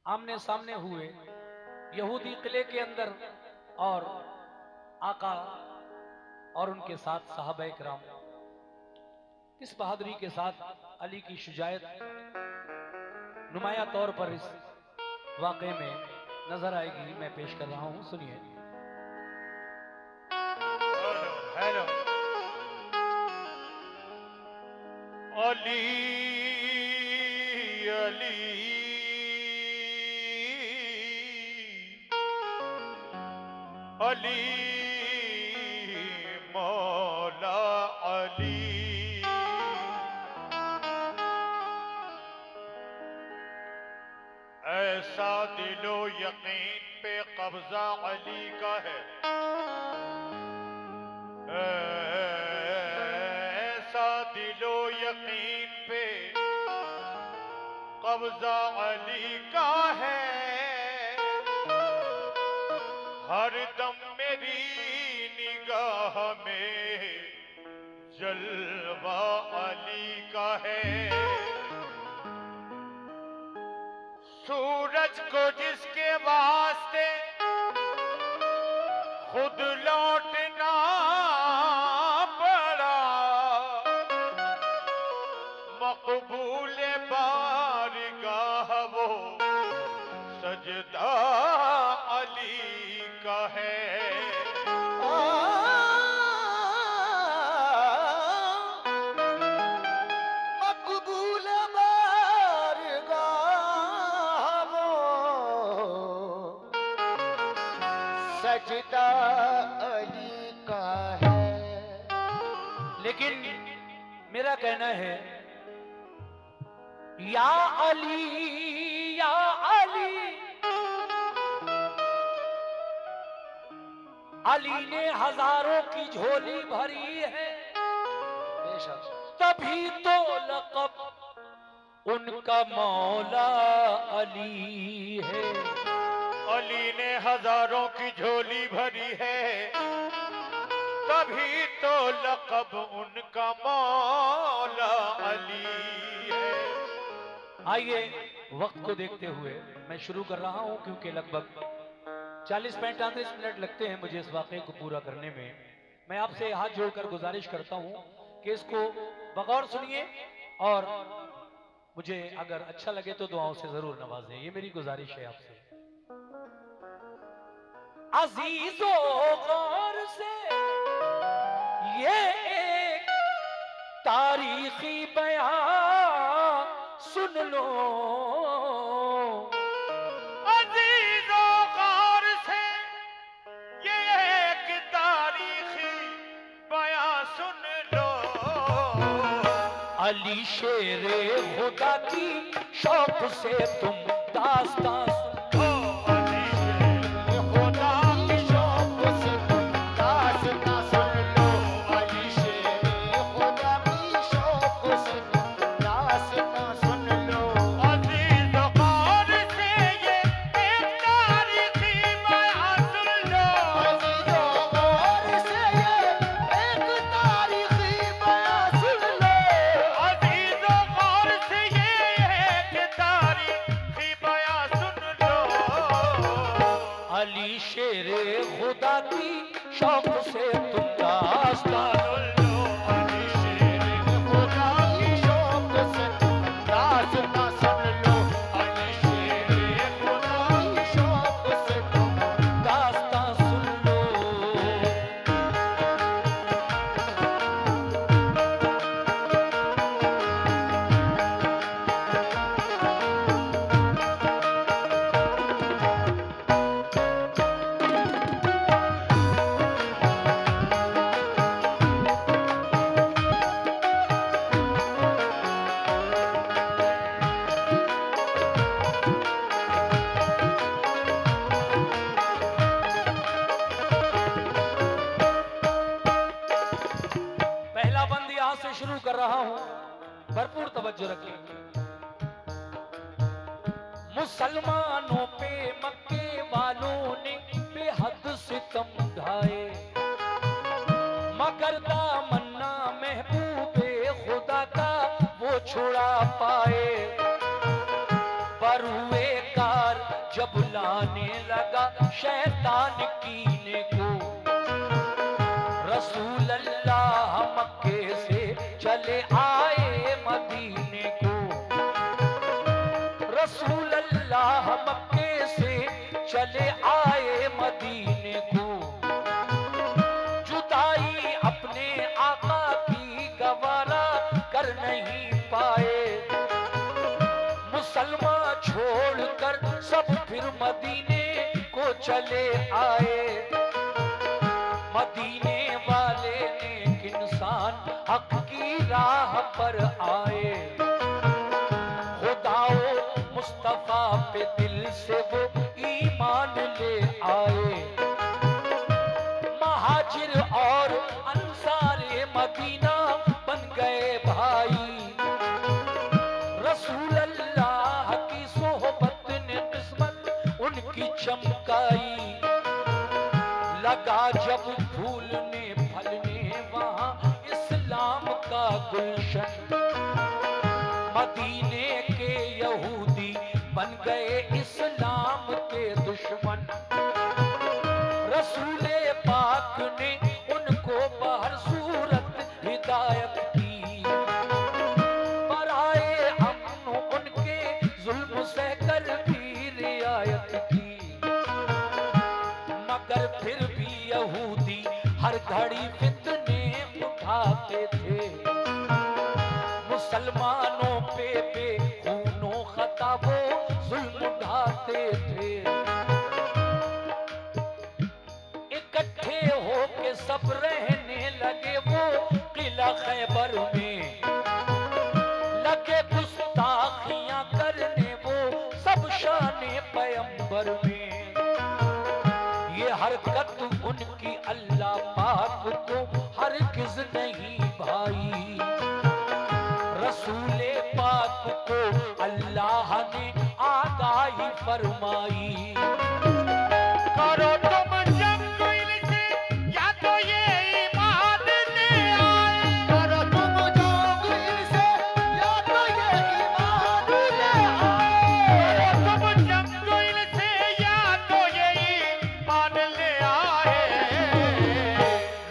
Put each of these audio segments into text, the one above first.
आमने सामने हुए यहूदी किले के अंदर, और आका और उनके साथ सहाबा इकराम किस बहादुरी के साथ अली की शुजायत नुमाया तौर पर इस वाक़े में नजर आएगी, मैं पेश कर रहा हूं, सुनिए। हेलो अली अली अली मौला अली ऐसा दिलो यकीन पे कब्जा अली का है, ऐसा दिलो यकीन पे कब्जा अली का है। हर दम मेरी निगाह में जलवा अली का है। सूरज को जिसके वास्ते खुद लौटना पड़ा, मकबूल बारगाह वो सजदा अली का है। मकबूल बारगाह वो सजदा अली का है। लेकिन मेरा कहना है, या अली या अली, अली ने हजारों की झोली भरी है, तभी तो लक़ब उनका मौला अली है। अली ने हजारों की झोली भरी है, तभी तो लक़ब उनका मौला अली है। आइए वक्त को देखते हुए मैं शुरू कर रहा हूं, क्योंकि लगभग 40-35 मिनट लगते हैं मुझे इस वाक़े को पूरा करने में। मैं आपसे हाथ जोड़कर गुजारिश करता हूं कि इसको बगौर सुनिए, और मुझे अगर अच्छा लगे तो दुआओं से जरूर नवाजें, ये मेरी गुजारिश है आपसे। अजीजो गौर से ये एक तारीखी बयान सुन लो, अजीजों गौर से ये एक तारीखी बयां सुन लो। अली शेरे खुदा की शौक से तुम दास्तां सुन लो। अली शेरे खुदा की शौक से तुम दास्तां सुन लो। अली शेरे खुदा की शौक से तुम दास्तां सुन लो। अजीजों गौर से ये एक तारीखी बयां सुन लो। अजीजों गौर से ये एक तारीखी बयां सुन लो। अजीजों गौर से ये एक तारीखी बयां सुन लो। अली शेरे खुदा की शौक से तुम दास्तां सुन लो। अली शेरे खुदा की शौक से तुम दास्तां सुन लो। अली शेरे खुदा की शौक से तुम दास्तां सुन लो। पहला बंद यहां से शुरू कर रहा हूं, भरपूर तवज्जो रखिए। मुसलमानों पे मक्के वालों ने बेहद सितम ढाए, मगर दामन्ना महबूबे खुदा का वो छुड़ा पाए। पर हुए कार जब लाने लगा शैतान कीने को, रसूल अल्लाह मक्के से चले आए मदीने को, रसूल अल्लाह मक्के से चले आए मदीने को, जुदाई अपने आका की गवारा कर नहीं पाए, मुसलमान छोड़कर सब फिर मदीने को चले आए, मदीने वाले नेक इंसान हक की राह पर आए, खुदाओ मुस्तफा पे दिल से वो ईमान ले आए, महाजिर और अंसारे मदीना बन गए भाई, रसूल अल्लाह की सोहबत ने किस्मत उनकी चमकाई, लगा जब फूलने फलने वहां इस्लाम का गुलशन, मदीने के यहूदी बन गए इस्लाम के दुश्मन, रसूले पाक ने उनको बहर सूरत हिदायत की, पर आए अमन उनके जुल्म सहकर भी रियायत की, मगर फिर भी यहूदी हर घड़ी फितने उठाते थे, मुसलमानों पे बेखूनों खता वो जुल्म ढाते थे, इकट्ठे होके सब रहने लगे वो किला खैबर में, लगे गुस्ताखियां करने वो सब शाने पैगंबर में, ये हरकत उनकी अल्लाह पाक को हरगिज नहीं भाई, रसूले पाक को अल्लाह ने आगाही फरमाई, करो तुम जंग इनसे या तो ये ईमान ले आए, करो तुम जंग इनसे या तो ये ईमान ले आए, करो तुम जंग इनसे या तो ये ईमान ले आए,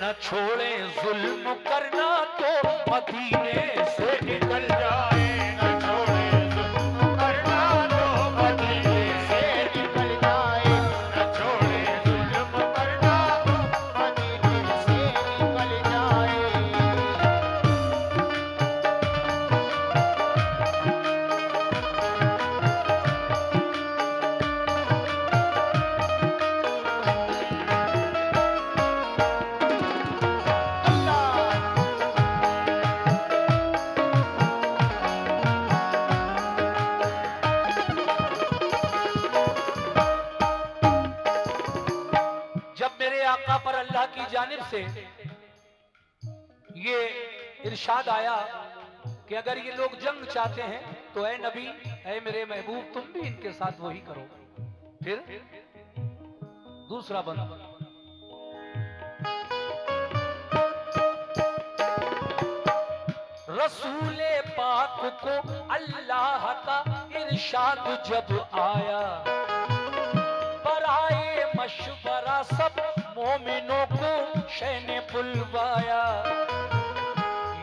न छोड़े जुल्म करना तो मदीने से निकल जाए, न छोड़े जुल्म करना तो मदीने से निकल जाए, न छोड़े जुल्म करना तो मदीने से निकल जाए। जब मेरे आका पर अल्लाह की जानिब से ये इरशाद आया कि अगर ये लोग जंग चाहते हैं तो ऐ नबी, ऐ मेरे महबूब, तुम भी इनके साथ वही करो। फिर दूसरा बंदा, रसूले पाक को अल्लाह का इरशाद जब आया, पर आए मशवरा सब मोमिनों को शह ने बुलवाया,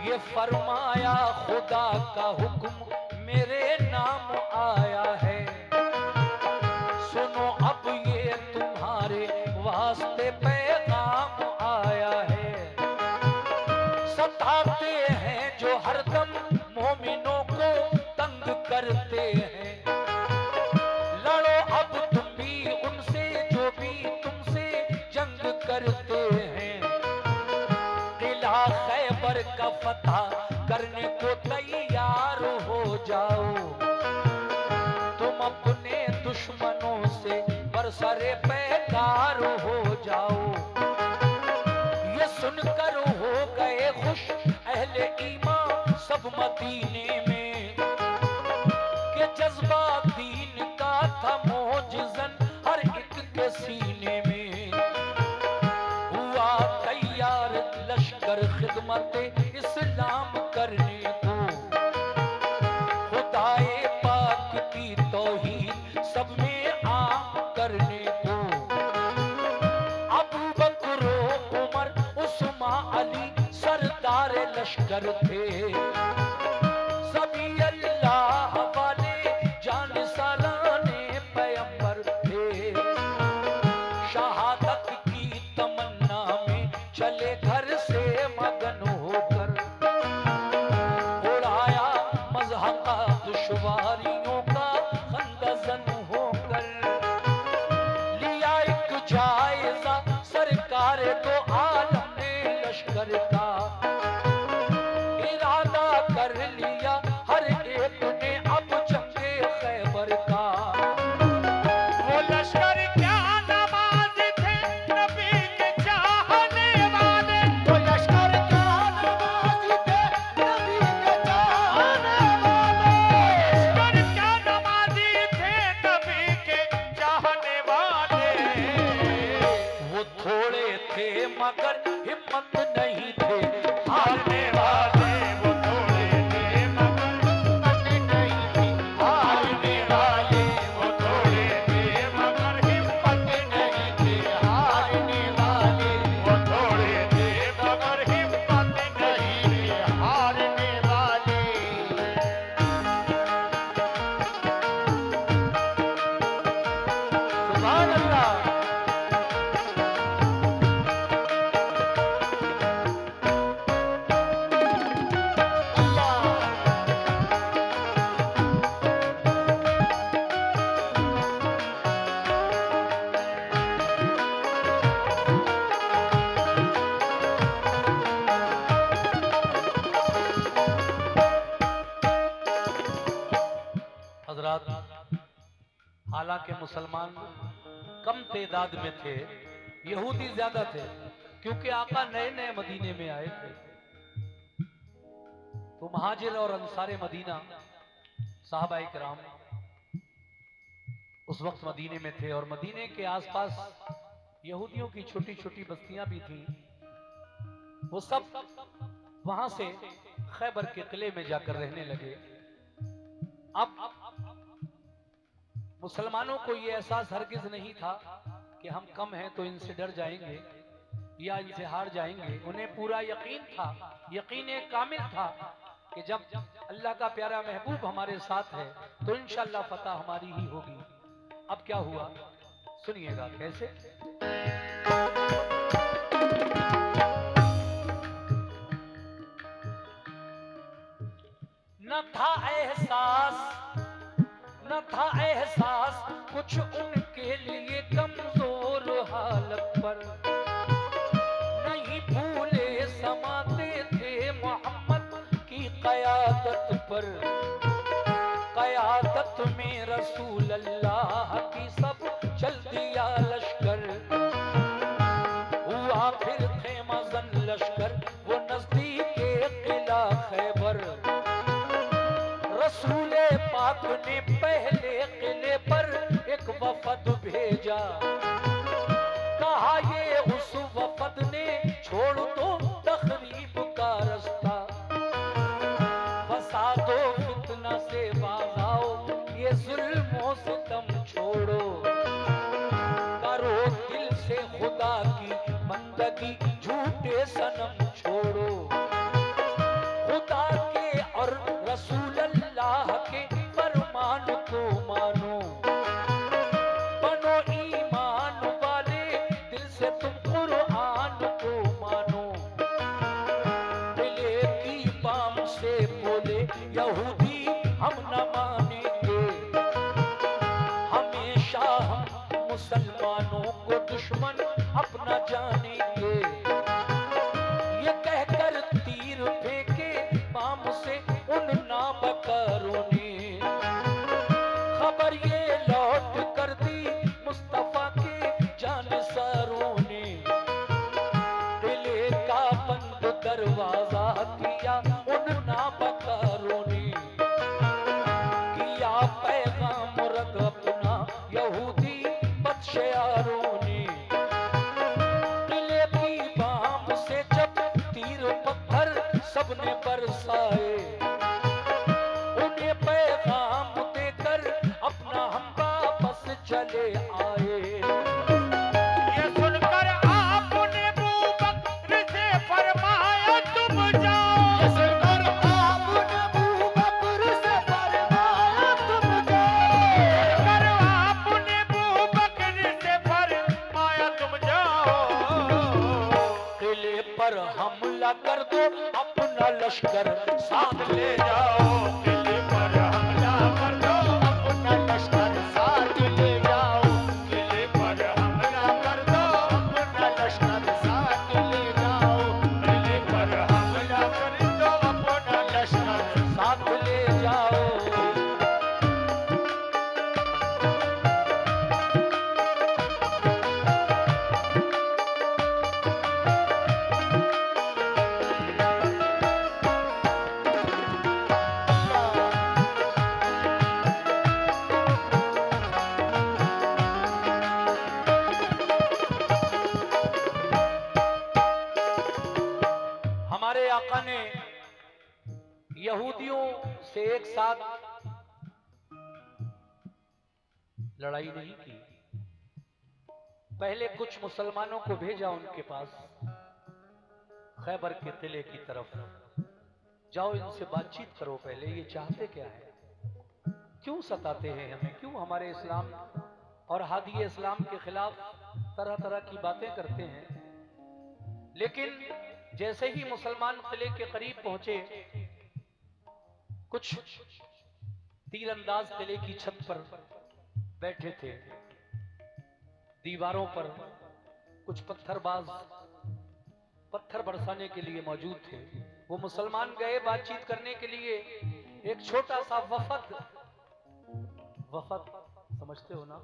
ये फरमाया खुदा का हुक्म मेरे नाम आया है, सुनो अब ये तुम्हारे वास्ते पैगाम आया है, सताते हैं जो हरदम मोमिनों को तंग करते हैं, लड़ो अब तुम भी उनसे जो भी तुमसे जंग करते हैं, किला खैबर का फतह करने को तैयार हो जाओ, तुम अपने दुश्मनों से बरसरे पैकार हो जाओ, ये सुनकर हो गए खुश अहले ईमान सब मदीने में, कि जज्बा दीन का था मोजज़न हर एक के सीने में, हुआ तैयार लश्कर खिदमत इस्लाम करने को, खुदाए पाक की तौहीद सब में आ लश्कर थे, सभी अल्लाह वाले जान सालाने पैगंबर थे। शहादत की तमन्ना में चले घर से मगन होकर, उड़ाया मज़हक़ा दुश्वारियों का खंदज़न होकर। लिया एक जायजा सरकार दो आलम ने लश्कर का, इरादा कर लिया हर एक ने अब जंगे खैबर का। वो लश्कर क्या नमाज़ थे नबी के चाहने वाले, वो लश्कर क्या नमाज़ थे नबी के चाहने वाले, लश्कर क्या नमाज़ी थे नबी के चाहने वाले। वो थोड़े थे मगर हिम्मत नहीं थे हारने वाले, वो थोड़े थे मगर हिम्मत नहीं थी हारने वाले, वो थोड़े थे मगर हिम्मत नहीं थी हारने वाले, वो थोड़े थे मगर हिम्मत नहीं थी हारने वाले। सुभान अल्लाह। हजरात, हालांकि मुसलमान कम तादाद में थे, यहूदी ज्यादा थे, क्योंकि आका नए नए मदीने में आए थे। तो महाजिर और अंसारे मदीना साहबाए किराम उस वक्त मदीने में थे, और मदीने के आसपास यहूदियों की छोटी छोटी बस्तियां भी थीं। वो सब वहां से खैबर के किले में जाकर रहने लगे। अब मुसलमानों को यह एहसास हरगिज नहीं था कि हम कम हैं तो इनसे डर जाएंगे या इनसे हार जाएंगे। उन्हें पूरा यकीन था, यकीन कामिल था कि जब अल्लाह का प्यारा महबूब हमारे साथ है तो इंशाअल्लाह फतह हमारी ही होगी। अब क्या हुआ सुनिएगा कैसे। न था एहसास कुछ उनके लिए कमजोर हालत पर, नहीं भूले समाते थे मोहम्मद की क़यादत पर। क़यादत में रसूल अल्लाह की सब चल दिया लश्कर, हुआ फिर थे मज़न लश्कर वो नजदीक किला खैबर। रसूले पाक ने पहले किले पर एक वफद भेजा, कहा ये उस वफद ने छोड़ दो तखरीब का रास्ता, फसादो फितना से बाज आओ, ये जुल्मों से तुम छोड़ो, करो दिल से खुदा की बंदगी झूठे सनम छोड़ो। खुदा के और रसूल अल्लाह के फरमान को मानो, बनो ईमान वाले दिल से तुम कुरान को मानो। दिले की बाम से बोले यहूदी हम न मानेंगे, हमेशा हम मुसलमानों को दुश्मन अपना जानेंगे। ये कहकर तीर फेंके बाम से उन नाबकरों ने, खबर ये लौट कर दी मुस्तफा के जानसारों ने। किले का बंद दरवाजा किया उन नाबकरों ने, किया पैगाम रद अपना यहूदी बदशयारों ने। किले की बाम से जब तीर पत्थर सबने बरसाए, उन्हें पैगाम देकर अपना हम वापस चले आए। ये सुनकर आपने अबू बकर से फरमाया तुम जाओ, ये हमला कर दो, अपना लश्कर साथ ले जाओ। किले पर हमला कर दो, अपना लश्कर साथ ले जाओ। किले पर हमला कर दो, अपना लश्कर साथ ले जाओ। किले पर हमला कर दो, अपना लश्कर साथ ले जाओ। हमारे आका ने यहूदियों से एक साथ लड़ाई नहीं की। पहले कुछ मुसलमानों को भेजा उनके पास, खैबर के किले की तरफ, जाओ इनसे बातचीत करो। पहले ये चाहते क्या है, क्यों सताते हैं हमें, क्यों हमारे इस्लाम और हादी इस्लाम के खिलाफ तरह तरह की बातें करते हैं। लेकिन जैसे ही मुसलमान किले के करीब पहुंचे, कुछ तीरंदाज किले की छत पर बैठे थे, दीवारों पर कुछ पत्थरबाज पत्थर बरसाने के लिए मौजूद थे। वो मुसलमान गए बातचीत करने के लिए। एक छोटा सा वफद, वफद समझते हो ना,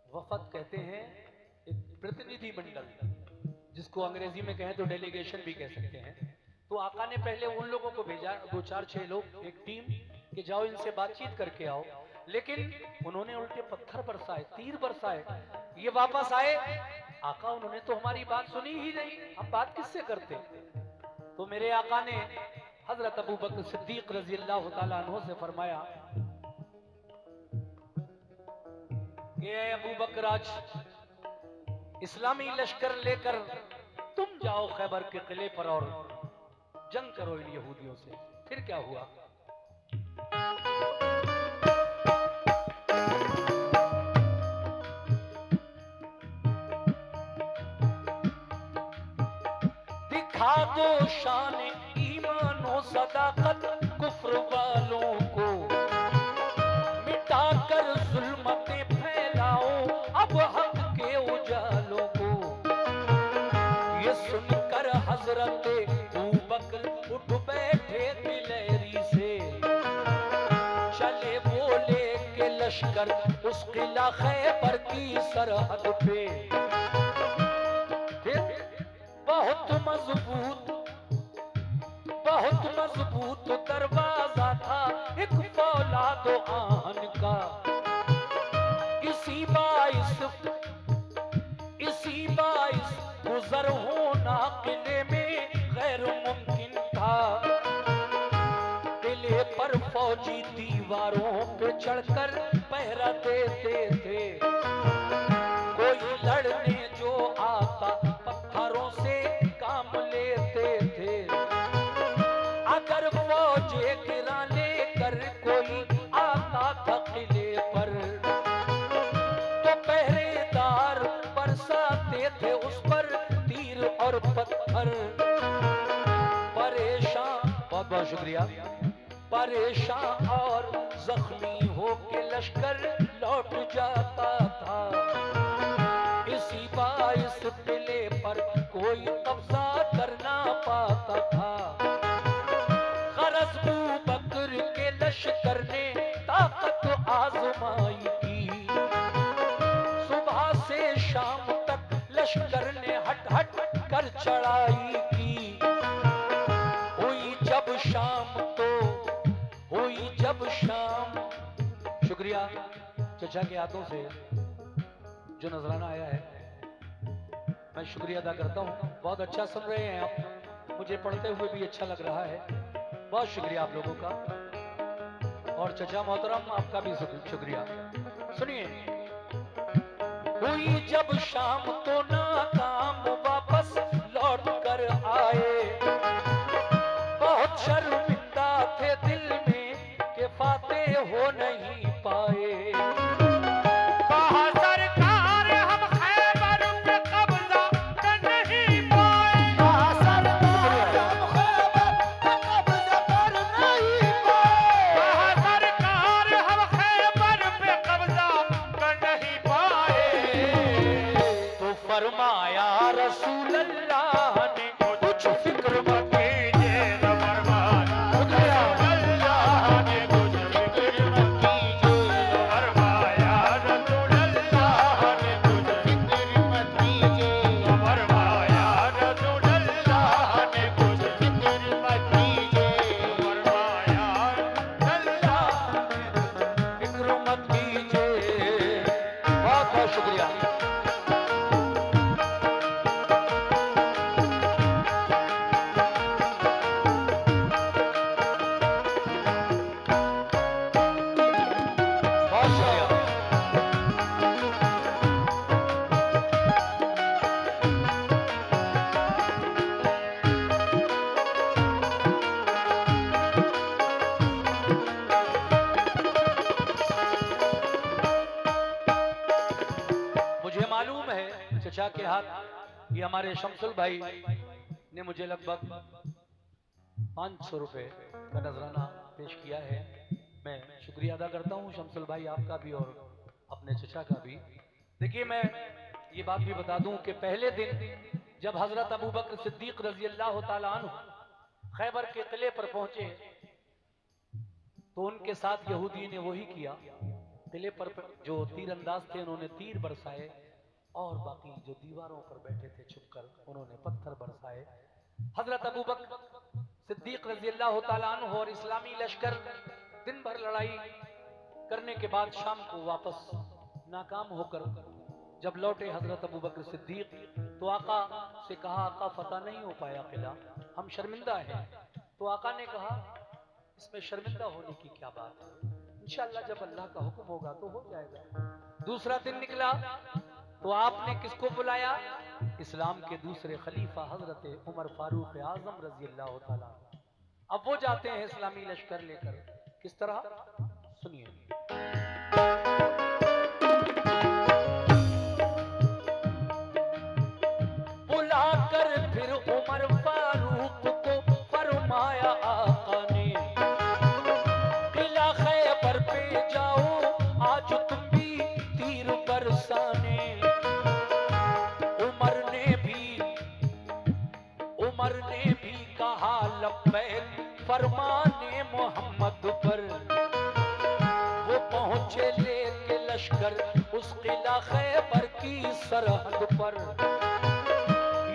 वफद कहते हैं एक प्रतिनिधि मंडल, जिसको अंग्रेजी में कहें तो डेलीगेशन भी कह सकते हैं। तो आका ने पहले उन लोगों को भेजा, 2 4 6 लोग, एक टीम, कि जाओ इनसे बातचीत करके आओ। लेकिन उन्होंने उल्टे पत्थर बरसाए, तीर बरसाए। ये वापस आए, आका उन्होंने तो हमारी बात सुनी ही नहीं, हम बात किससे करते। तो मेरे आका ने हजरत अबू बकर सिद्दीक रजी अल्लाह तआला अन्हु से फरमाया, ये अबू बकर, आज इस्लामी लश्कर लेकर तुम जाओ खैबर के किले पर और जंग करो इन यहूदियों से। फिर क्या हुआ, दिखा दो शान ईमान और सदाकत कुफ्र वालों को, मिटाकर जुल्मतें फैलाओ अब हक के उजालों को। ये सुनकर हजरत अबू बकर उठ बैठे दिलेरी से, चले बोले के लश्कर उस किला खैबर की सरहद पे। बहुत मजबूत दरवाजा था एक फौलाद आहन का। इसी बाइस गुजर होना किले में गैर मुमकिन था। किले पर फौजी दीवारों पे चढ़कर पहरा देते थे। कोई लड़ने जो आता पत्थरों से काम लेते थे। अगर फौजे गिरा लेकर कोई आता था किले पर, तो पहरेदार बरसाते थे उस पर तीर और पत्थर। परेशान, बहुत बहुत शुक्रिया, परेशान और जख्मी होके लश्कर लौट जाता था। इसी बाइस किले पर कोई कब्जा कर ना पाता था। गरज अबू बकर के लश्कर ने ताकत आजमाई थी। सुबह से शाम तक लश्कर ने हट हट कर चढ़ाई की। हुई जब शाम तो हुई जब शाम, शुक्रिया चचा के हाथों से जो नजराना आया है, मैं शुक्रिया अदा करता हूँ। बहुत अच्छा सुन रहे हैं आप, मुझे पढ़ते हुए भी अच्छा लग रहा है। बहुत शुक्रिया आप लोगों का, और चचा मोहतरम आपका भी शुक्रिया। सुनिए, हुई जब शाम तो नाकाम वापस लौट कर आए। बहुत शर्मिंदा थे दिल में कि फाते हो नहीं पाए। कहा सरकार हम खैबर पे कब्जा चचा के हाथ ये हमारे शमसुल भाई ने मुझे लगभग 500 रुपए का नजराना पेश किया है। मैं शुक्रिया अदा करता हूँ शमसुल भाई आपका भी और अपने चचा का भी। देखिए मैं ये बात भी बता दूं कि पहले दिन जब हजरत अबू बकर सिद्दीक रजी अल्लाह ताला अन्हु खैबर के किले पर पहुंचे तो उनके साथ यहूदी ने वही किया। किले पर जो तीरंदाज थे उन्होंने तीर बरसाए और बाकी जो दीवारों पर बैठे थे छुपकर उन्होंने पत्थर बरसाए। हजरत अबू बकर सिद्दीक रजी अल्लाह ताला अन्हु और इस्लामी लश्कर दिन भर लड़ाई करने के बाद शाम को वापस नाकाम होकर जब लौटे हजरत अबू बकर सिद्दीक तो आका से कहा, आका फतह नहीं हो पाया किला, हम शर्मिंदा हैं। तो आका ने कहा इसमें शर्मिंदा होने की क्या बात है, इंशाअल्लाह जब अल्लाह का हुक्म होगा तो हो जाएगा। दूसरा दिन निकला तो आपने किसको बुलाया, इस्लाम के दूसरे खलीफा हजरत उमर फारूक आजम रजी अल्लाह ताला। अब वो जाते हैं इस्लामी लश्कर लेकर, किस तरह सुनिए। बुलाकर फिर उमर फारूक को फरमाया आका ने, किला खैबर पे जाओ आज तुम भी तीर बरसाने। उमर ने भी कहा लब्बैक फरमाने मोहम्मद पर। वो पहुंचे लेके लश्कर उस किला खैबर की सरहद पर।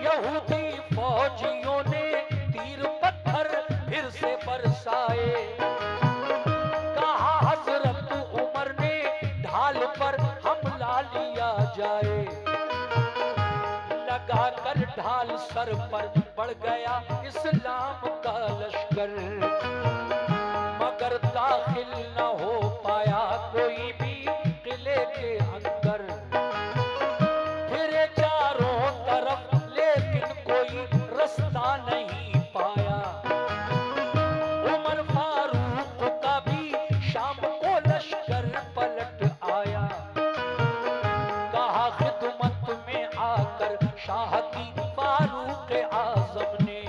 यहूदी फौजियों ने तीर पत्थर फिर से बरसाए। कहा हजरत उमर ने ढाल पर हमला लिया जाए। लगाकर ढाल सर पर बढ़ गया इस्लाम का लश्कर, मगर दाखिल न हो पाया कोई भी किले के अंदर। फिरे चारों तरफ लेकिन कोई रास्ता नहीं पाया। उमर फारूक का भी शाम को लश्कर पलट आया। कहा खिदमत में आकर शाह की फारूक आजम ने,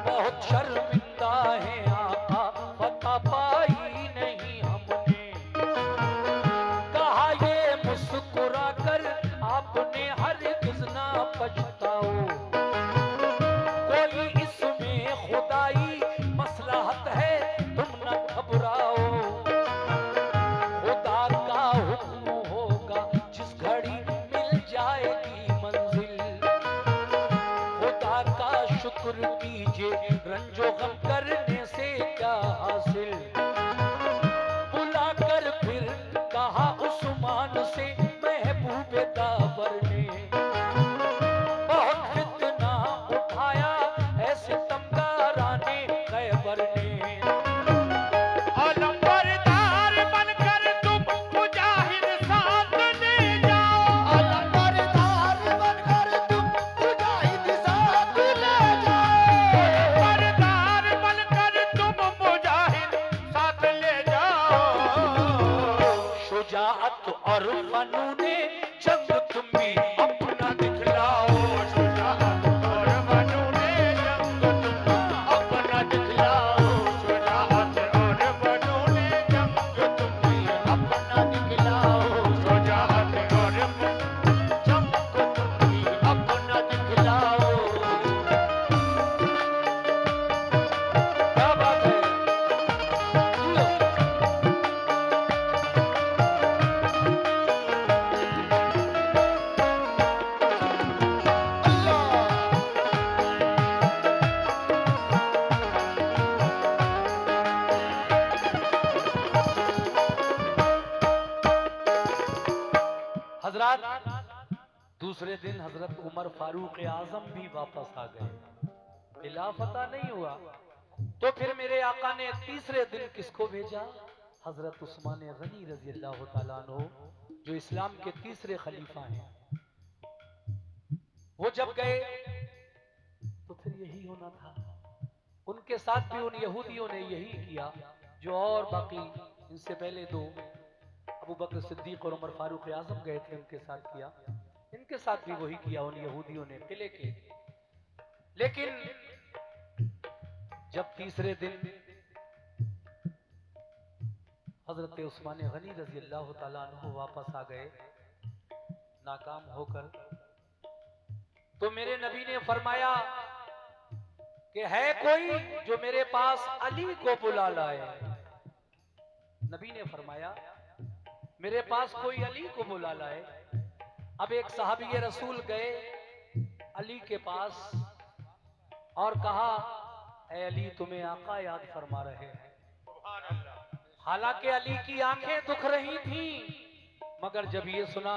बहुत शर्मिंदा है आका फतह पाई नहीं हमने। कहा ये मुस्कुरा कर आपने हरगिज़ ना पछताओ, कोई इसमें खुदाई मसलहत है तुम न घबराओ। खुदा का हुक्म होगा जिस घड़ी मिल जाएगी मंजिल। खुदा का शुक्र कीजिए रंजो गम करने से क्या हासिल। बुलाकर फिर कहा उस्मान से महबूब दावर ने, बहुत फितना उठाया है सितमगाराने खैबर ने। अलंबरदार बनकर तुम मुजाहिद साथ ले जाओ। अलंबरदार बनकर तुम मुजाहिद साथ ले जाओ। अलंबरदार बनकर तुम मुजाहिद साथ ले जाओ। शुजाअत और फनूने जंग तुम भी अपना दिखलाओ। शुजाअत और बनूने जंग तुम अपना दिखलाओ। शुजाअत और बनूने जंग तुम भी अपना दिखलाओ। शुजाअत और जंग तुम भी अपना दिखलाओ। क्या बात है, हजरत। दूसरे दिन हजरत उमर फारूक आजम भी वापस आ गए। किला फतह नहीं हुआ तो फिर मेरे आका ने तीसरे दिन किसको भेजा, हजरत उस्मान गनी रजी अल्लाह ताला अन्हु जो इस्लाम के तीसरे खलीफा हैं। वो जब गए तो फिर यही होना था। उनके साथ भी उन यहूदियों ने यही किया जो और बाकी इनसे पहले दो अबू बकर सिद्दीक और उमर फारूक आजम गए थे उनके साथ किया। इनके साथ भी वही किया उन यहूदियों ने किले के। लेकिन जब तीसरे दिन हजरत उस्मान गनी रजी अल्लाह तआला अन्हु वापस आ गए नाकाम होकर, तो मेरे नबी ने फरमाया कि है कोई जो मेरे पास अली को बुला लाए। नबी ने फरमाया मेरे पास कोई अली को बुला लाए। अब एक सहाबी रसूल गए अली के पास और कहा, ऐ अली तुम्हें आका याद फरमा रहे हैं। हालांकि अली की आंखें दुख रही थीं, मगर जब ये सुना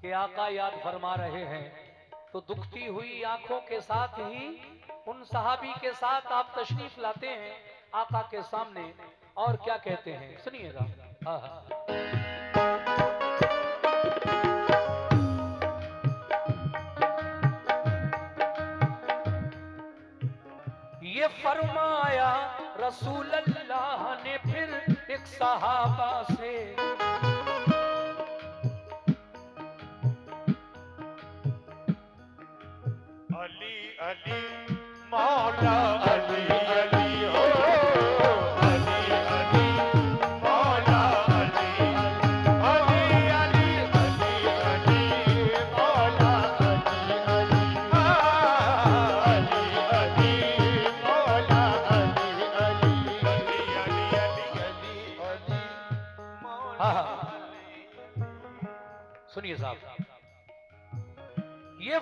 कि आका याद फरमा रहे हैं तो दुखती हुई आंखों के साथ ही उन सहाबी के साथ आप तशरीफ लाते हैं आका के सामने और क्या कहते हैं सुनिएगा। हाँ हाँ। ये फरमाया रसूल अल्लाह ने फिर एक सहाबा से, अली अली मौला अली अली हो, अली अली मौला अली अली अली अली मौला अली अली मौला अली हाँ हाँ सुनिए साहब, ये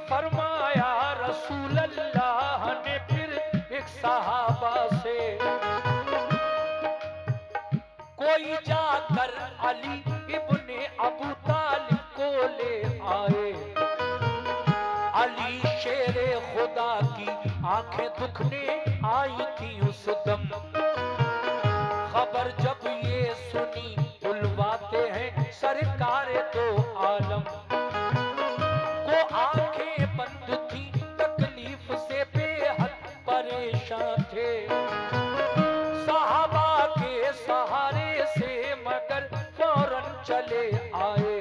फरमाया रसूल अल्लाह ने फिर एक सहाबा से, कोई जाकर अली इब्ने अबू तालिब को ले आए। अली शेरे खुदा की आंखें दुखने आई थी उस दम, खबर जब ये सुनी बुलवाते हैं सरकार दो आलम को, आंखें बंद थी तकलीफ से बेहद परेशान थे सहाबा के सहारे से, मगर फौरन चले आए।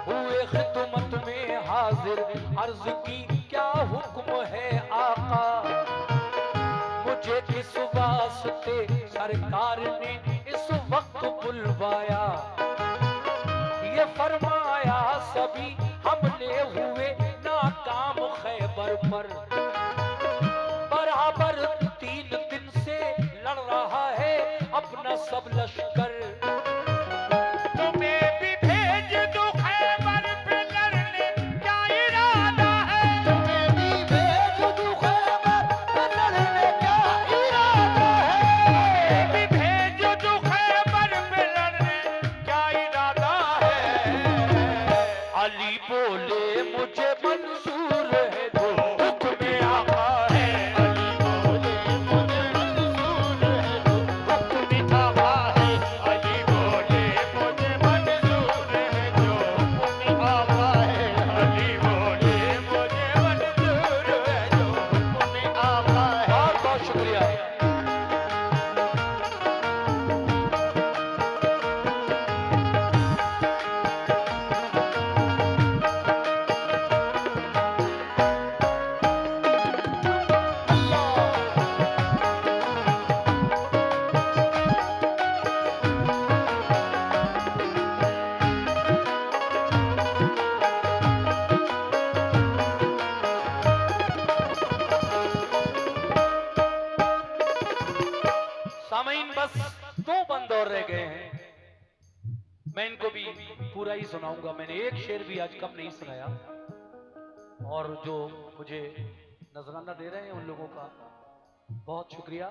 हुए खिदमत में हाजिर, अर्ज की क्या हुक्म है आका, मुझे किस वास्ते सरकार ने इस वक्त बुलवाया। ये फरमाया सभी हमले हुए नाकाम खैबर पर, बराबर 3 दिन से लड़ रहा है अपना सब लश्कर। तुम्हें भी भेज दूं खैबर पे लड़ने, क्या इरादा है? तुम्हें भी भेज दूं खैबर पे लड़ने, क्या इरादा है? भी भेज दूं खैबर पे लड़ने, क्या इरादा है? अली बोले मुझे मंजूर है जो हुक्म आका है। अली बोले मुझे मंजूर है जो हुक्म आका है। अली बोले मुझे मंजूर है जो हुक्म आका है। अली बोले मुझे मंजूर है जो हुक्म आका है। बहुत बहुत शुक्रिया। सामीन बस 2 बंद और रह गए हैं, मैं इनको भी पूरा ही सुनाऊंगा। मैंने एक शेर भी आज कम नहीं सुनाया, और जो मुझे नजराना दे रहे हैं उन लोगों का बहुत शुक्रिया।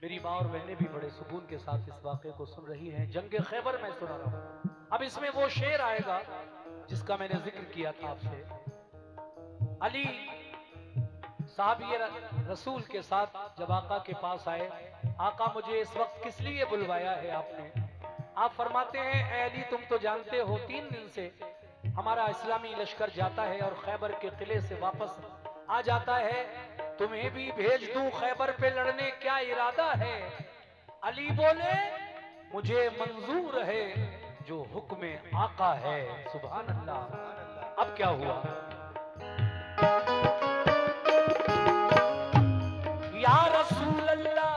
मेरी माँ और बहनें भी बड़े सुकून के साथ इस वाक़े को सुन रही हैं। जंग खैबर मैं सुना रहा हूँ। अब इसमें वो शेर आएगा जिसका मैंने जिक्र किया था आपसे। अली साहबी रसूल के साथ जब आका के पास आए, आका मुझे इस वक्त किस लिए बुलवाया है आपने? आप फरमाते हैं, ऐ अली तुम तो जानते हो 3 दिन से हमारा इस्लामी लश्कर जाता है और खैबर के किले से वापस आ जाता है, तुम्हें भी भेज दूं खैबर पे लड़ने, क्या इरादा है? अली बोले मुझे मंजूर है जो हुक्म आका है। सुभान अल्लाह। अब क्या हुआ? या रसूल अल्लाह,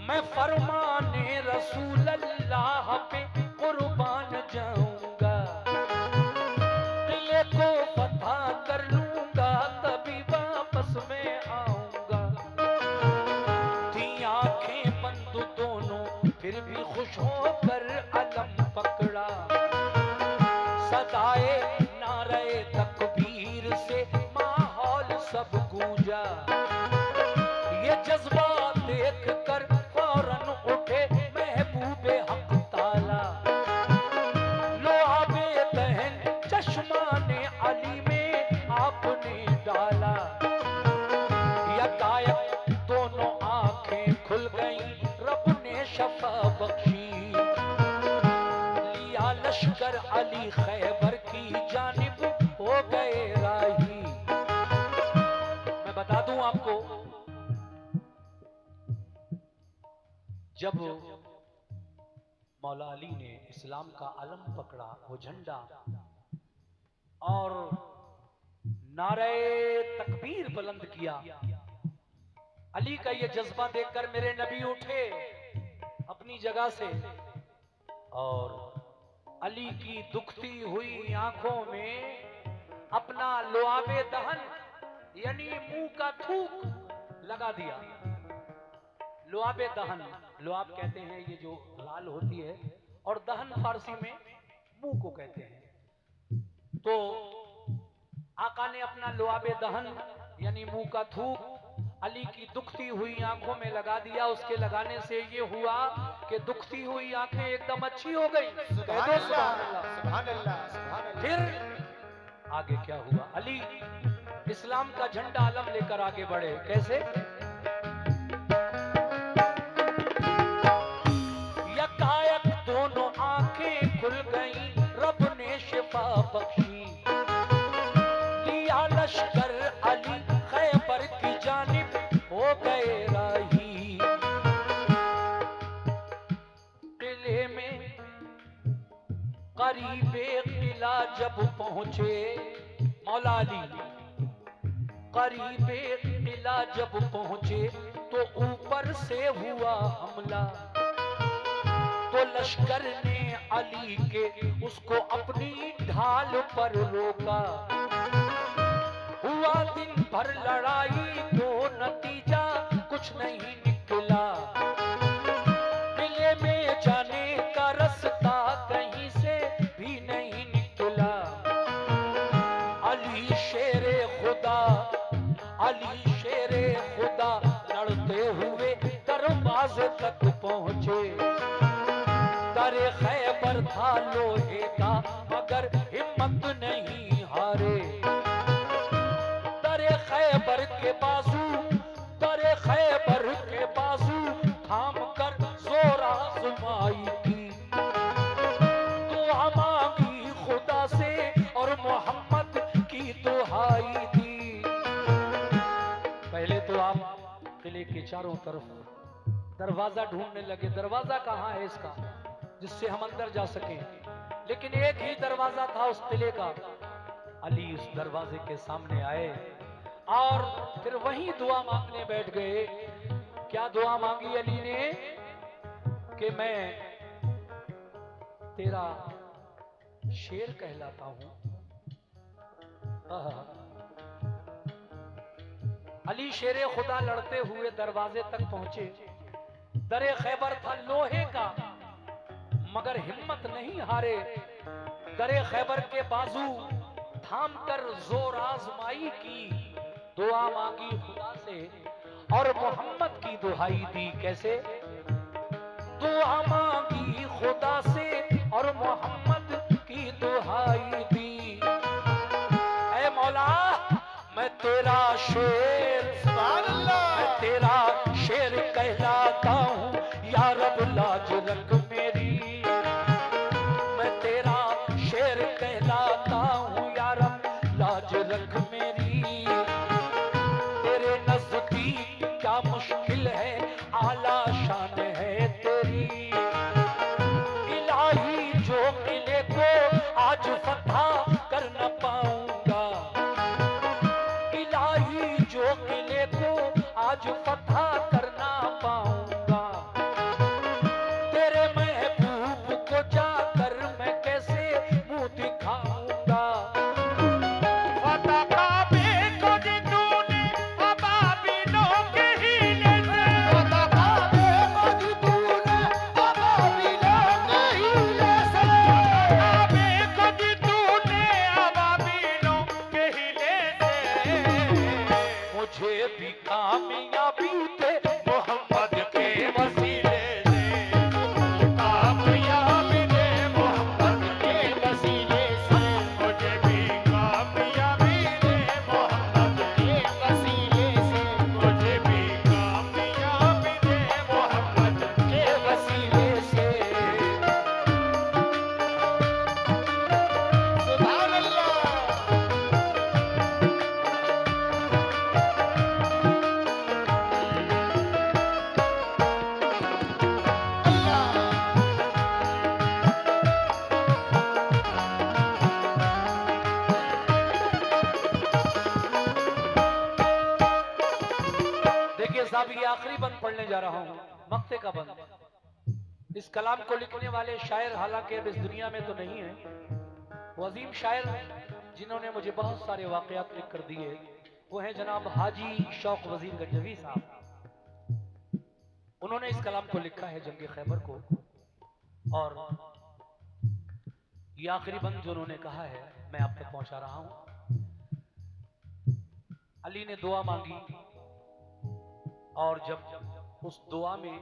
मैं फरमाने रसूल अल्लाह पे कुर्बान जाऊंगा, किले को फतह कर लूंगा, तभी वापस मैं आऊंगा। थी आंखें बंद दोनों, फिर भी खुश होकर अलम पकड़ा, सदाए नारे तकबीर से माहौल सब गूंजा। ये जज्बा देख कर फौरन उठे महबूबे हक ताला, लो आबे दहन चश्माने अली में आपने डाला। यकायक दोनों आंखें खुल गईं, रब ने शफा बख्शी, लिया लश्कर अली खैबर की जानिब हो गए राही। मैं बता दूं आपको, जब मौला अली ने इस्लाम का अलम पकड़ा, वो झंडा, और नारे तकबीर बुलंद किया, अली का ये जज्बा देखकर मेरे नबी उठे अपनी जगह से, और अली की दुखती हुई आंखों में अपना लुआबे दहन यानी मुंह का थूक लगा दिया। लुआबे दहन, लुआब कहते हैं ये जो लाल होती है, और दहन फारसी में मुंह को कहते हैं। तो आका ने अपना लुआबे दहन यानी मुंह का थूक अली की दुखती हुई आंखों में लगा दिया। उसके लगाने से ये हुआ कि दुखती हुई आंखें एकदम अच्छी हो गई। कह दो सुभान अल्लाह। सुभान अल्लाह, सुभान अल्लाह। फिर आगे क्या हुआ? अली इस्लाम का झंडा अलम लेकर आगे बढ़े। कैसे? यकायक दोनों आंखें खुल गईं, रब ने शिफा बख्शी, लिया लश्कर अली खैबर की जानिब हो गए राही। किले में करीबे किला जब पहुंचे मौला अली, करीबे किला जब पहुंचे तो ऊपर से हुआ हमला। तो लश्कर ने अली के उसको अपनी ढाल पर रोका। हुआ दिन भर लड़ाई, तो नतीजा कुछ नहीं निकला। किले में जाने का रास्ता कहीं से भी नहीं निकला। अली शेरे खुदा, अली शेरे खुदा लड़ते हुए दरवाजे तक पहुंचे। दरे खैबर था लोहे का, मगर हिम्मत नहीं हारे। दरे खैबर के बाजू, दरे खैबर के बाजू थाम कर जोर आजमाई थी। दुआ मांगी खुदा से और मोहम्मद की दुहाई दी। पहले तो आप किले के चारों तरफ दरवाजा ढूंढने लगे, दरवाजा कहाँ है इसका जिससे हम अंदर जा सकें। लेकिन एक ही दरवाजा था उस किले का। अली उस दरवाजे के सामने आए और फिर वहीं दुआ मांगने बैठ गए। क्या दुआ मांगी अली ने? कि मैं तेरा शेर कहलाता हूं। अली शेरे खुदा लड़ते हुए दरवाजे तक पहुंचे। दरे खैबर था लोहे का, मगर हिम्मत नहीं हारे। दरे खैबर के बाजू थाम कर जोर आजमाई की, दुआ मांगी खुदा से और मोहम्मद की दुहाई दी। कैसे? दुआ मांगी खुदा से और मोहम्मद की दुहाई दी। ऐ मौला, मैं तेरा शेर, सुभान अल्लाह। मैं तेरा शेर कहलाता हूँ, या रब लाज रख मेरी। मैं तेरा शेर कहलाता हूँ, या रब लाज रख मेरी। तेरे नजदीक क्या मुश्किल है आला जो किले को आज फतह करना पाऊंगा, तेरे महबूब को जाकर मैं कैसे मुंह दिखाऊंगा। फतह काबे को दी तूने अबाबिलों के हीले से, फतह काबे को दी तूने अबाबिलों के हीले से, काबे को दी तूने अबाबिलों के हीले से। मुझे भी कामयाबी दे मोहम्मद के वसीले से, कामयाबी दे मोहम्मद के वसीले से, मुझे भी कामयाबी दे मोहम्मद के वसीले से, मुझे भी कामयाबी दे मोहम्मद के वसीले से। सुभान अल्लाह। देखिए साहब, ये आखिरी बंद पढ़ने जा रहा हूँ, मक्ते का बंद। इस कलाम को लिखने वाले शायर हालांकि अब इस दुनिया में तो नहीं है, वो अजीम शायर जिन्होंने मुझे बहुत सारे वाकयात लिख कर दिए, वो हैं जनाब हाजी शौक वजीर गंजवी साहब। उन्होंने इस कलाम को लिखा है जंग खैबर को, और ये आखिरी बंद जो उन्होंने कहा है मैं आप तक पहुंचा रहा हूं। अली ने दुआ मांगी, और जब उस दुआ में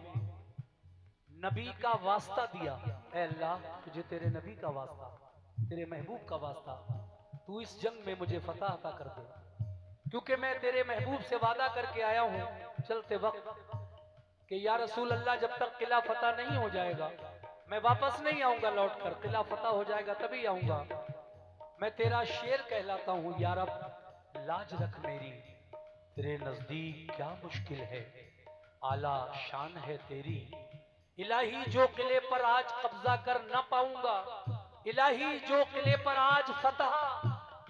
नबी का वास्ता दिया, ऐ अल्लाह तुझे तेरे नबी का वास्ता, तेरे महबूब का वास्ता, तू इस जंग में मुझे फतह अता कर दे, क्योंकि मैं तेरे महबूब से वादा करके आया हूं चलते वक्त कि या रसूल अल्लाह जब तक किला फतह नहीं हो जाएगा मैं वापस नहीं आऊंगा लौट कर, किला फतह हो जाएगा तभी आऊंगा। मैं तेरा शेर कहलाता हूं या रब, लाज रख मेरी, तेरे नजदीक क्या मुश्किल है, आला शान है तेरी। इलाही जो किले पर आज कब्जा कर न पाऊंगा, इलाही जो किले पर आज फतह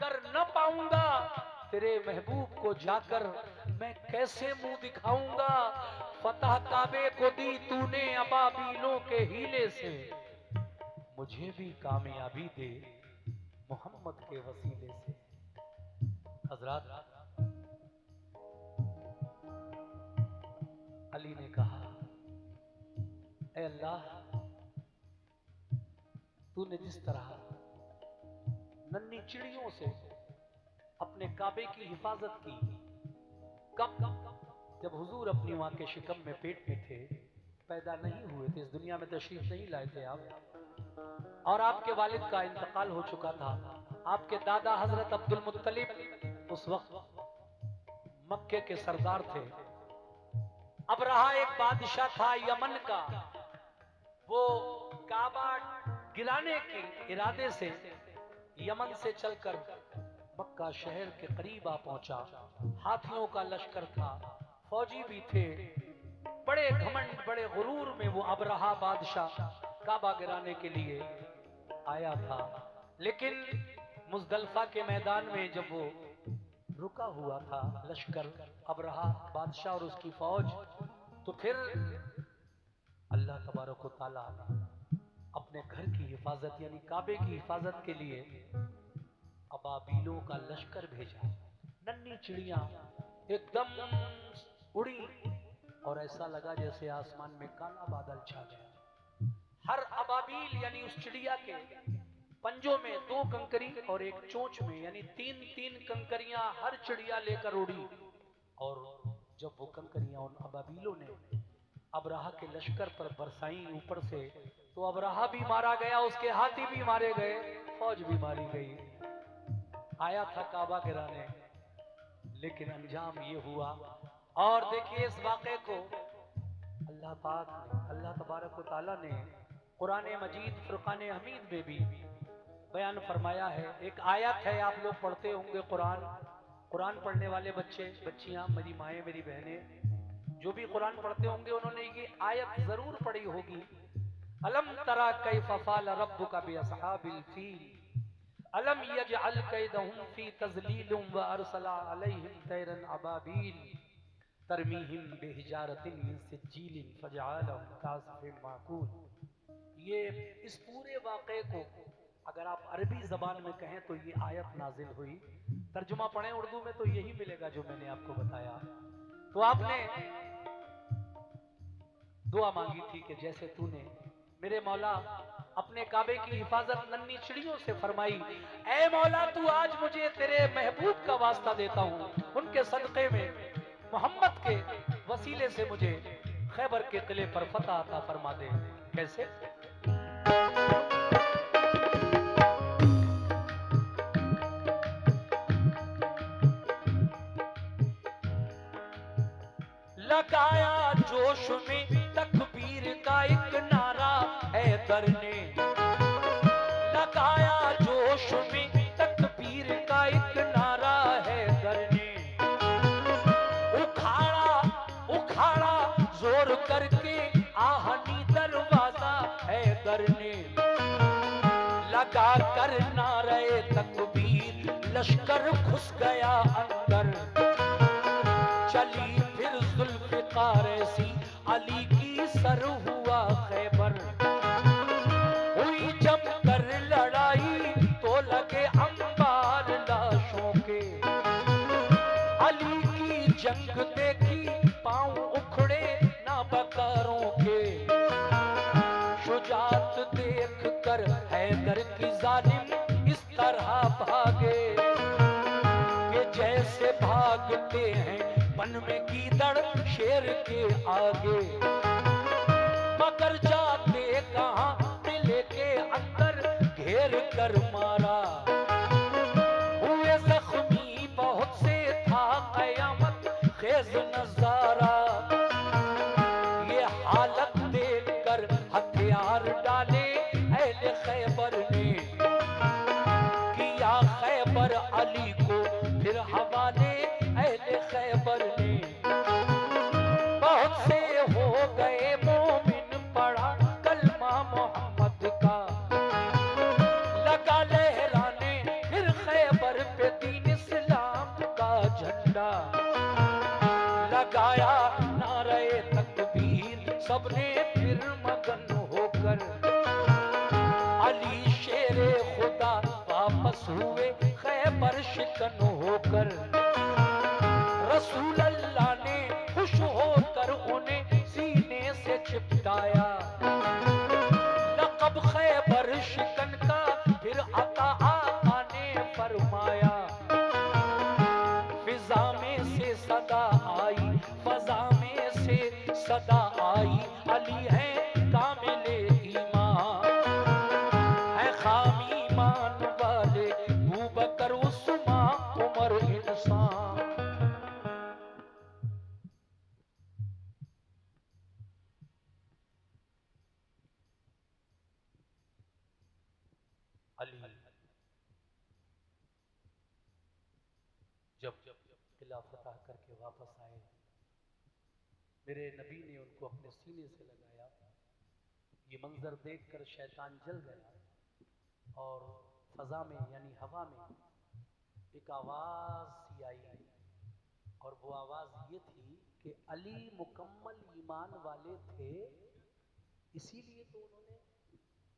कर न पाऊंगा, तेरे महबूब को जाकर मैं कैसे मुंह दिखाऊंगा। फतह काबे को दी तूने अबाबीलों के हीले से, मुझे भी कामयाबी दे मोहम्मद के वसीले से। हजरत, अली ने कहा, ऐ अल्लाह तूने जिस तरह नन्ही चिड़ियों से अपने काबे की हिफाजत की, कब जब हुजूर अपनी मां के शिकम में पेट में थे, पैदा नहीं हुए थे, इस दुनिया में तशरीफ नहीं लाए थे आप, और आपके वालिद का इंतकाल हो चुका था। आपके दादा हजरत अब्दुल मुत्तलिब उस वक्त मक्के के सरदार थे। अब रहा एक बादशाह था यमन का, वो काबा गिराने के इरादे से यमन से चलकर मक्का शहर के करीब आ पहुंचा। हाथियों का लश्कर था, फौजी भी थे, बड़े घमंड बड़े गुरूर में वो अबरहा बादशाह काबा गिराने के लिए आया था। लेकिन मुजदलफा के मैदान में जब वो रुका हुआ था लश्कर अबरहा बादशाह और उसकी फौज, तो फिर अल्लाह तबारक व तआला ने अपने घर की हिफाजत यानी काबे की हिफाजत के लिए अबाबीलों का लश्कर भेजा। नन्ही चिड़ियां एकदम उड़ी और ऐसा लगा जैसे आसमान में काला बादल छा गया। हर अबाबील यानी उस चिड़िया के पंजों में 2 कंकरी और एक चोंच में यानी 3-3 कंकरियां हर चिड़िया लेकर उड़ी, और जब वो कंकरियां उन अबाबीलों ने अबराहा के लश्कर पर बरसाई ऊपर से, तो अबराहा भी मारा गया, उसके हाथी भी मारे गए, फौज भी मारी गई। आया था काबा गिराने, लेकिन अंजाम ये हुआ। और देखिए इस वाक़े को अल्लाह पाक ने, अल्लाह तबारक व तआला ने कुरान मजीद फुरकान हमीद में भी बयान फरमाया है। एक आयत है, आप लोग पढ़ते होंगे कुरान पढ़ने वाले बच्चे बच्चियां, मेरी माएँ मेरी बहनें जो भी कुरान पढ़ते होंगे उन्होंने ये आयत जरूर पढ़ी होगी। अलम तरा कैफ फ़अल रब्बुका बिअस्हाबिल फील अलम यजअल कैदहुम फी तज़लीलिम व अरसला अलैहिम तैरन अबाबील तरमीहिम बिहिजारतिन मिन सिज्जीलिन फजअलहुम कासिफिन माकूल। ये इस पूरे वाक़े को अगर आप अरबी ज़बान में कहें तो ये आयत नाजिल हुई, तर्जुमा पढ़ें उर्दू में तो यही मिलेगा जो मैंने आपको बताया। तो आपने दुआ मांगी थी कि जैसे तूने मेरे मौला अपने काबे की हिफाजत नन्ही चिड़ियों से फरमाई, ऐ मौला तू आज मुझे तेरे महबूब का वास्ता देता हूँ, उनके सदक़े में मोहम्मद के वसीले से मुझे खैबर के किले पर फतह अता फरमा दे। कैसे? लगाया जोश में तकबीर का एक नारा हैदर ने, लगाया जोश में तकबीर का एक नारा हैदर ने, उखाड़ा उखाड़ा जोर करके आहनी दरवाजा हैदर ने, लगा कर नारे तकबीर लश्कर घुस गया अंदर, चली फिर जुल्फ़िकार ऐसी अली की सर हुआ खैबर, हुई जम कर लड़ाई तो लगे अंबार लाशों के, अली की जंग देखी पांव उखड़े ना बकारों के, शुजात देख कर हैदर की जालिम इस तरह भागे कि जैसे भागते हैं वन में गीदड़ शेर के आगे, मगर जाते कहां किले के अंदर घेर कर मारा, हुए जख्मी बहुत से था कयामत खेज नजारा, ये हालत देख कर हथियार डाले अहले खैबर ने, किया खैबर अली को फिर हवाले अहले खैबर ने, बहुत से हो गए मोमिन पड़ा कलमा मोहम्मद का, लगा लहराने फिर खैबर पे दीन इस्लाम का झंडा, लगाया नारे तकबीर सबने फिर मगन होकर, अली शेरे खुदा वापस हुए खैबर शिकन होकर, रसूल अल्लाह ने खुश होकर उन्हें सीने से चिपटाया, लक़ब खैबर शिकन का फिर अता आका ने फरमाया, फिजा में से सदा आई, फजा में से सदा आई, अली है कामिले ईमान, है खामी ईमान वाले अबू बकर उस्मान उमर इंसान। अली जब किला फतह करके वापस आए, मेरे नबी ने उनको अपने सीने से लगाया, ये मंजर देखकर शैतान जल गया और फजा में यानी हवा में एक आवाज सी आई, और वो आवाज ये थी कि अली मुकम्मल ईमान वाले थे, इसीलिए तो उन्होंने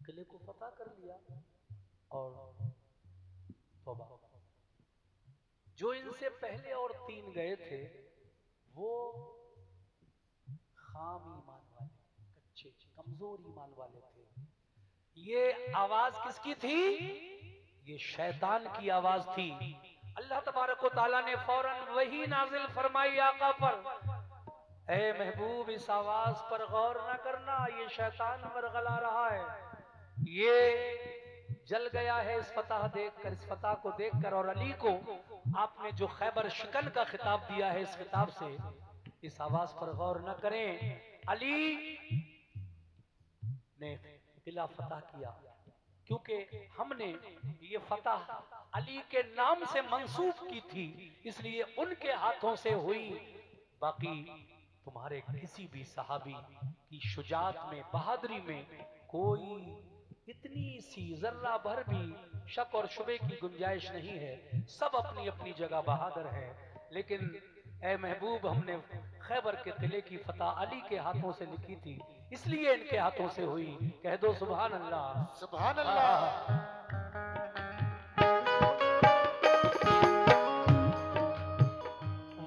किले को फतह कर लिया। और तौबा, जो इनसे पहले और 3 गए थे वो खाम ईमान वाले, कच्चे कमजोर ईमान वाले थे। ये आवाज किसकी थी? ये शैतान की आवाज थी। अल्लाह तबारक व तआला ने फौरन वही नाजिल फरमाई आका पर, ऐ महबूब इस आवाज पर गौर न करना, ये शैतान वरगला रहा है, ये जल गया है इस फतह देखकर, इस फतह को देखकर। और अली को आपने जो खैबर शिकन का खिताब दिया है, इस खिताब से इस आवाज पर गौर न करें। अली ने किला फतह किया क्योंकि हमने ये फतह अली के नाम से मंसूब की थी, इसलिए उनके हाथों से हुई। बाकी तुम्हारे किसी भी सहाबी की शुजात में, बहादुरी में कोई इतनी सी जर्रा भर भी शक और शुबे की गुंजाइश नहीं है। सब अपनी अपनी जगह बहादुर है। लेकिन ए महबूब, हमने खैबर के किले की फतह अली के हाथों से लिखी थी, इसलिए इनके हाथों से हुई। कह दो सुभान अल्लाह। सुभान अल्लाह।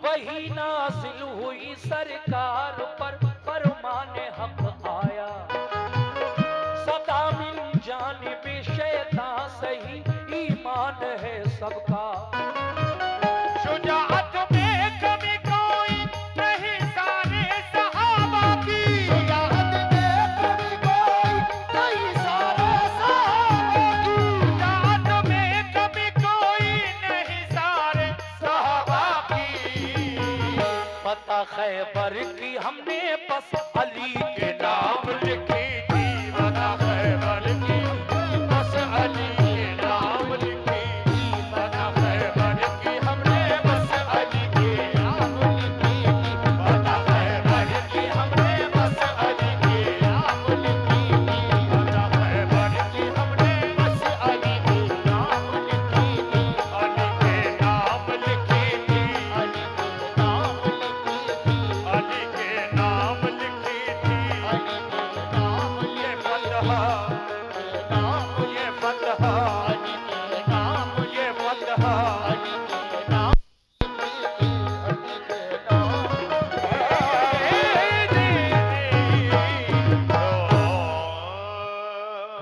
वही नाजिल हुई सरकार पर फरमाने हक आया, सदा मिन जानिब शैतान सही ईमान है सबका। शुजाअत में कमी कोई नहीं सारे सहाबा की। शुजाअत में कमी कोई नहीं सारे सहाबा की। शुजाअत में कमी कोई नहीं सारे सहाबा की। फतह खैबर की हमने बस अली के